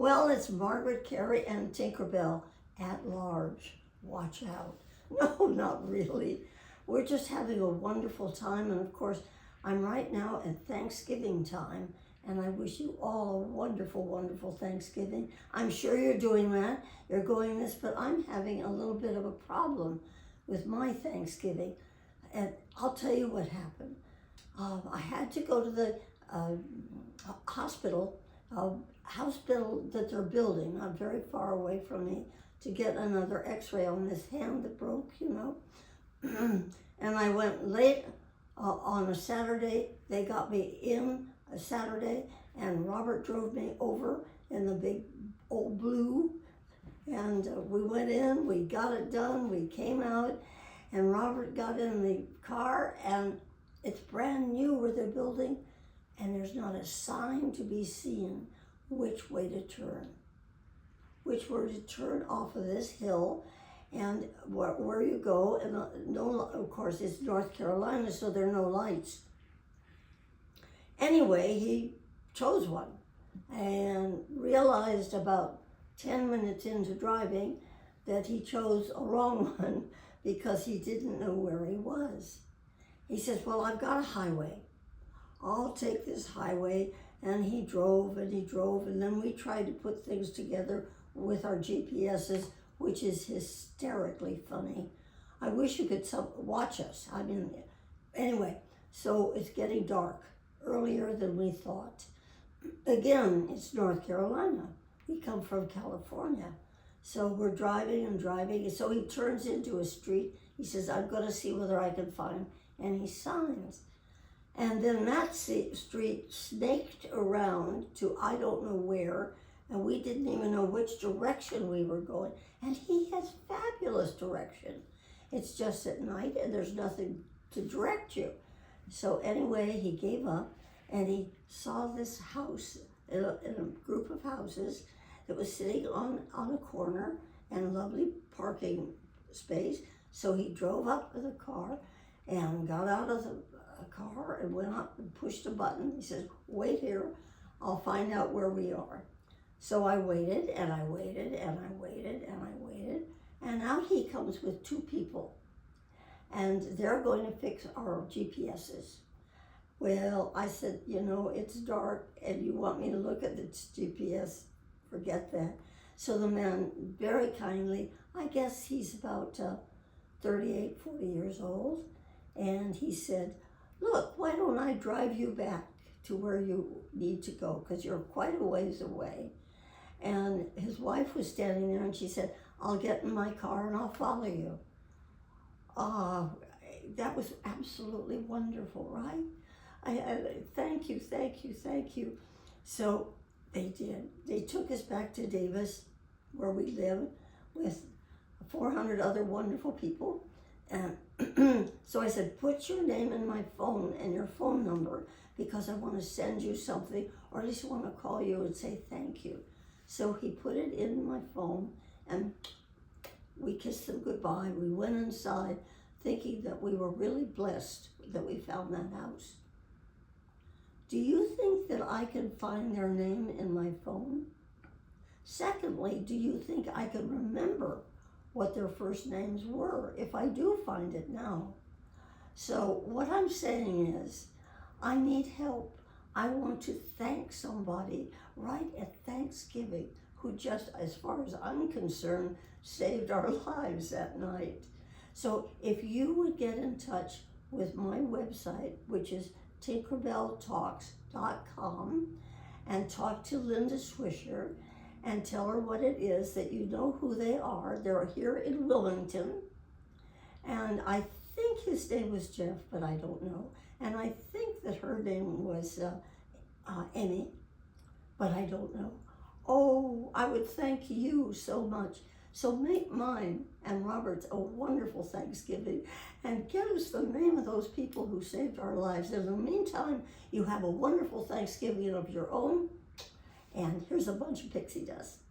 Well, it's Margaret Carey and Tinkerbell at large. Watch out. No, not really. We're just having a wonderful time, and of course, I'm right now at Thanksgiving time, and I wish you all a wonderful, wonderful Thanksgiving. I'm sure you're doing that. You're going this, but I'm having a little bit of a problem with my Thanksgiving, and I'll tell you what happened. I had to go to the hospital that they're building, not very far away from me, to get another x-ray on this hand that broke, And I went late on a Saturday. They got me in a Saturday, and Robert drove me over in the big old blue. And we went in, we got it done, we came out, and Robert got in the car, and it's brand new where they're building, and there's not a sign to be seen which way to turn. Which way to turn off of this hill, and where you go, and no, of course it's North Carolina, so there are no lights. Anyway, he chose one, and realized about 10 minutes into driving that he chose a wrong one because he didn't know where he was. He says, well, I've got a highway. I'll take this highway. And he drove, and then we tried to put things together with our GPSs, which is hysterically funny. I wish you could watch us. Anyway, so it's getting dark earlier than we thought. Again, it's North Carolina. We come from California. So we're driving and driving. So he turns into a street. He says, I'm going to see whether I can find any signs. And then that street snaked around to I don't know where, and we didn't even know which direction we were going. And he has fabulous direction. It's just at night, and there's nothing to direct you. So anyway, he gave up, and he saw this house in a group of houses that was sitting on a corner and a lovely parking space. So he drove up with a car and got out of the car and went up and pushed a button. He says, wait here, I'll find out where we are. So I waited, and I waited, and I waited, and I waited, and out he comes with two people, and they're going to fix our GPSs. Well, I said, it's dark, and you want me to look at the GPS? Forget that. So the man very kindly, I guess he's about 38, 40 years old, and he said, look, why don't I drive you back to where you need to go, because you're quite a ways away. And his wife was standing there, and she said, I'll get in my car and I'll follow you. That was absolutely wonderful, right? Thank you. So they did. They took us back to Davis, where we live, with 400 other wonderful people. And so I said, put your name in my phone and your phone number, because I want to send you something, or at least want to call you and say thank you. So he put it in my phone, and we kissed them goodbye. We went inside thinking that we were really blessed that we found that house. Do you think that I can find their name in my phone? Secondly, do you think I can remember what their first names were if I do find it now? So what I'm saying is, I need help. I want to thank somebody right at Thanksgiving who just, as far as I'm concerned, saved our lives that night. So if you would get in touch with my website, which is tinkerbelltalks.com, and talk to Linda Swisher and tell her what it is, that you know who they are. They're here in Wilmington, and I think his name was Jeff, but I don't know. And I think that her name was Amy, but I don't know. Oh, I would thank you so much. So make mine and Robert's a wonderful Thanksgiving, and get us the name of those people who saved our lives. In the meantime, you have a wonderful Thanksgiving of your own, and here's a bunch of pixie dust.